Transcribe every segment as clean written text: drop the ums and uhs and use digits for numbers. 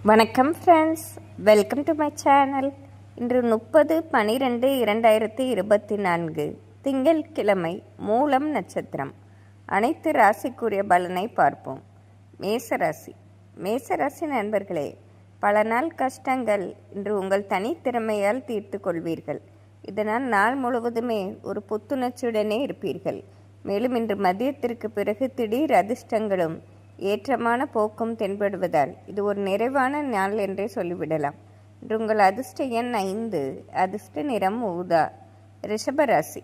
வணக்கம் friends, welcome to my channel. இன்று 30/12/2024 திங்கட்கிழமை, மூலம் நட்சத்திரம். அனைத்து ராசிக்குரிய பலனை பார்ப்போம். மேசராசி. மேசராசி நண்பர்களே, பல நாள் கஷ்டங்கள் இன்று உங்கள் தனித்திறமையால் தீர்த்து கொள்வீர்கள். இதனால் நாள் முழுவதுமே ஒரு புத்துணர்ச்சியுடனே இருப்பீர்கள். மேலும் இன்று மதியத்திற்கு பிறகு திடீர் அதிர்ஷ்டங்களும் ஏற்றமான போக்கும் தென்படுவதால் இது ஒரு நிறைவான நாள் என்றே சொல்லிவிடலாம். இன்று உங்கள் அதிர்ஷ்ட எண் 5, அதிர்ஷ்ட நிறம் ஊதா. ரிஷபராசி.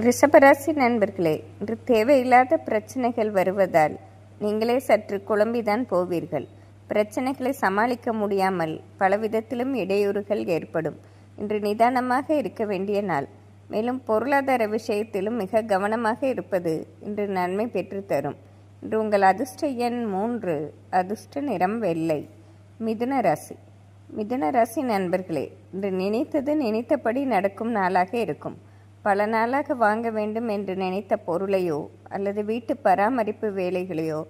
ரிஷபராசி நண்பர்களே, இன்று தேவையில்லாத பிரச்சனைகள் வருவதால் நீங்களே சற்று குழம்பிதான் போவீர்கள். பிரச்சனைகளை சமாளிக்க முடியாமல் பலவிதத்திலும் இடையூறுகள் ஏற்படும். இன்று நிதானமாக இருக்க வேண்டிய நாள். மேலும் பொருளாதார விஷயத்திலும் மிக கவனமாக இருப்பது இன்று நன்மை பெற்றுத்தரும். இன்று உங்கள் அதிர்ஷ்ட எண் 3, அதிர்ஷ்ட நிறம் வெள்ளை. மிதுன ராசி. மிதுன ராசி நண்பர்களே, இன்று நினைத்தது நினைத்தபடி நடக்கும் நாளாக இருக்கும். பல நாளாக வாங்க வேண்டும் என்று நினைத்த பொருளையோ அல்லது வீட்டு பராமரிப்பு வேலைகளையோ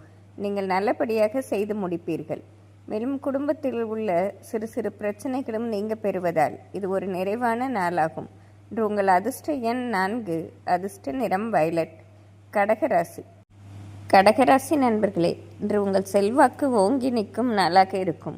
நீங்கள் நல்லபடியாக செய்து முடிப்பீர்கள். மேலும் குடும்பத்தில் உள்ள சிறு சிறு பிரச்சனைகளும் நீங்க பெறுவதால் இது ஒரு நிறைவான நாளாகும். இன்று உங்கள் அதிர்ஷ்ட எண் 4, அதிர்ஷ்ட நிறம் வயலட். கடகராசி. கடகராசி நண்பர்களே, இன்று உங்கள் செல்வாக்கு ஓங்கி நிற்கும் நாளாக இருக்கும்.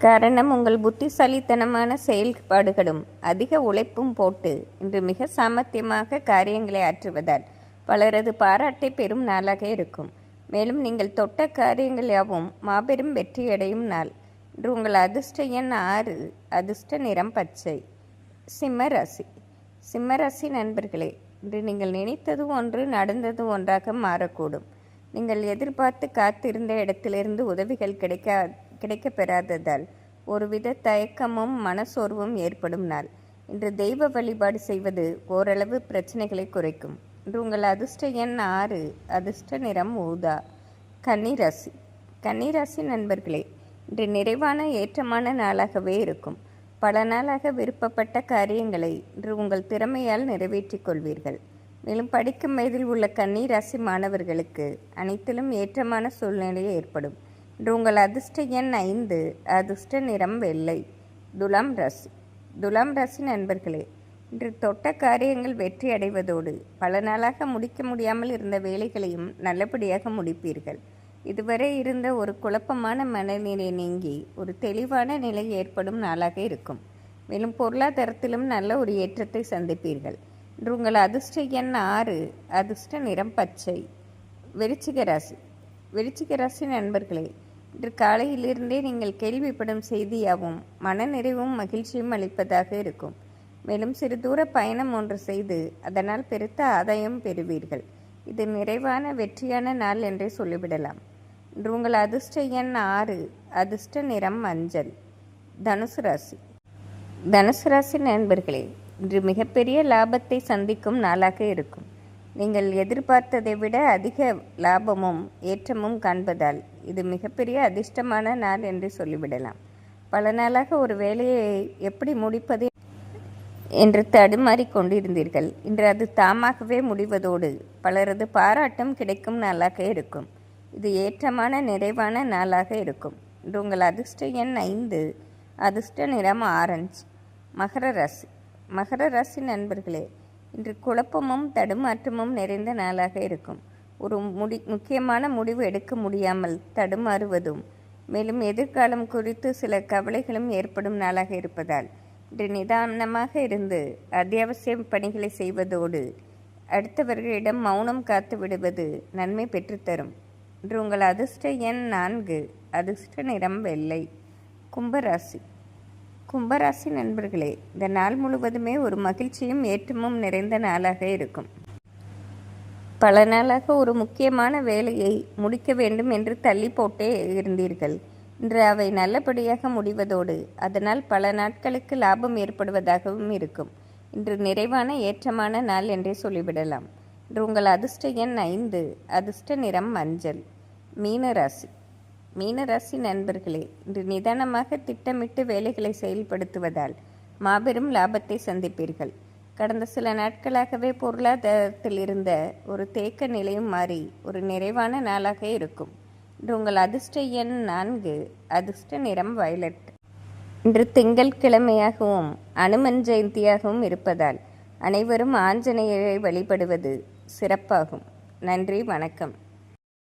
காரணம், உங்கள் புத்திசாலித்தனமான செயல்பாடுகளும் அதிக உழைப்பும் போட்டு இன்று மிக சாமர்த்தியமாக காரியங்களை ஆற்றுவதால் பலரது பாராட்டை பெறும் நாளாக இருக்கும். மேலும் நீங்கள் தொட்ட காரியங்கள் யாவும் மாபெரும் வெற்றியடையும் நாள். இன்று உங்கள் அதிர்ஷ்ட எண் 6, அதிர்ஷ்ட நிறம் பச்சை. சிம்மராசி. சிம்மராசி நண்பர்களே, இன்று நீங்கள் நினைத்தது ஒன்று, நடந்தது ஒன்றாக மாறக்கூடும். நீங்கள் எதிர்பார்த்து காத்திருந்த இடத்திலிருந்து உதவிகள் கிடைக்க பெறாததால் ஒருவித தயக்கமும் மனசோர்வும் ஏற்படும் நாள். இன்று தெய்வ வழிபாடு செய்வது ஓரளவு பிரச்சனைகளை குறைக்கும். இன்று உங்கள் அதிர்ஷ்ட எண் 6, அதிர்ஷ்ட நிறம் ஊதா. கன்னிராசி. கன்னிராசி நண்பர்களே, இன்று நிறைவான ஏற்றமான நாளாகவே இருக்கும். பல நாளாக விருப்பப்பட்ட காரியங்களை இன்று உங்கள் திறமையால் நிறைவேற்றிக் கொள்வீர்கள். மேலும் படிக்கும் வயதில் உள்ள கன்னிராசி மாணவர்களுக்கு அனைத்திலும் ஏற்றமான சூழ்நிலை ஏற்படும். இன்று உங்கள் அதிர்ஷ்ட எண் 5, அதிர்ஷ்ட நிறம் வெள்ளை. துலாம் ராசி. துலாம் ராசி நண்பர்களே, இன்று தொட்ட காரியங்கள் வெற்றி அடைவதோடு பல நாளாக முடிக்க முடியாமல் இருந்த வேலைகளையும் நல்லபடியாக முடிப்பீர்கள். இதுவரை இருந்த ஒரு குழப்பமான மனநிலை நீங்கி ஒரு தெளிவான நிலை ஏற்படும் நாளாக இருக்கும். மேலும் பொருளாதாரத்திலும் நல்ல ஒரு ஏற்றத்தை சந்திப்பீர்கள். இன்று உங்கள் அதிர்ஷ்ட எண் 6, அதிர்ஷ்ட நிறம் பச்சை. விருச்சிக ராசி. விருச்சிக ராசி நண்பர்களே, இன்று காலையிலிருந்தே நீங்கள் கேள்விப்படும் செய்தியாகவும் மனநிறைவும் மகிழ்ச்சியும் அளிப்பதாக இருக்கும். மேலும் சிறு தூர பயணம் ஒன்று செய்து அதனால் பெருத்த ஆதாயம் பெறுவீர்கள். இது நிறைவான வெற்றியான நாள் என்றே சொல்லிவிடலாம். இன்று உங்கள் அதிர்ஷ்ட எண் 6, அதிர்ஷ்ட நிறம் மஞ்சள். தனுசு ராசி. தனுசு ராசி நண்பர்களே, இன்று மிகப்பெரிய லாபத்தை சந்திக்கும் நாளாக இருக்கும். நீங்கள் எதிர்பார்த்ததை விட அதிக லாபமும் ஏற்றமும் காண்பதால் இது மிகப்பெரிய அதிர்ஷ்டமான நாள் என்று சொல்லிவிடலாம். பல நாளாக ஒரு வேலையை எப்படி முடிப்பது என்று தடுமாறி கொண்டிருந்தீர்கள். இன்று அது தாமாகவே முடிவதோடு பலரது பாராட்டும் கிடைக்கும் நாளாக இருக்கும். இது ஏற்றமான நிறைவான நாளாக இருக்கும். இன்று உங்கள் அதிர்ஷ்ட எண் 5, அதிர்ஷ்ட நிறம் ஆரஞ்சு. மகர ராசி. மகர ராசி நண்பர்களே, இன்று குழப்பமும் தடுமாற்றமும் நிறைந்த நாளாக இருக்கும். ஒரு முக்கியமான முடிவு எடுக்க முடியாமல் தடுமாறுவதும் மேலும் எதிர்காலம் குறித்து சில கவலைகளும் ஏற்படும் நாளாக இருப்பதால் இன்று நிதானமாக இருந்து அத்தியாவசிய பணிகளை செய்வதோடு அடுத்தவர்களிடம் மௌனம் காத்து விடுவது நன்மை பெற்றுத்தரும். இன்று உங்கள் அதிர்ஷ்ட எண் 4, அதிர்ஷ்ட நிறம் வெள்ளை. கும்பராசி. கும்பராசி நண்பர்களே, இந்த நாள் முழுவதுமே ஒரு மகிழ்ச்சியும் ஏற்றமும் நிறைந்த நாளாக இருக்கும். பல நாளாக ஒரு முக்கியமான வேலையை முடிக்க வேண்டும் என்று தள்ளி போட்டே இருந்தீர்கள். இன்று அவை நல்லபடியாக முடிவதோடு அதனால் பல நாட்களுக்கு லாபம் ஏற்படுவதாகவும் இருக்கும். இன்று நிறைவான ஏற்றமான நாள் என்றே சொல்லிவிடலாம். இன்று உங்கள் அதிர்ஷ்ட எண் 5, அதிர்ஷ்ட நிறம் மஞ்சள். மீனராசி. மீனராசி நண்பர்களே, இன்று நிதானமாக திட்டமிட்டு வேலைகளை செயல்படுத்துவதால் மாபெரும் லாபத்தை சந்திப்பீர்கள். கடந்த சில நாட்களாகவே பொருளாதாரத்தில் இருந்த ஒரு தேக்க நிலையும் மாறி ஒரு நிறைவான நாளாக இருக்கும். இன்று உங்கள் அதிர்ஷ்ட எண் 4. அதிர்ஷ்ட நிறம் வயலட். இன்று திங்கள் கிழமையாகவும் அனுமன் ஜெயந்தியாகவும் இருப்பதால் அனைவரும் ஆஞ்சநேயரை வழிபடுவது சிறப்பாகும். நன்றி, வணக்கம்.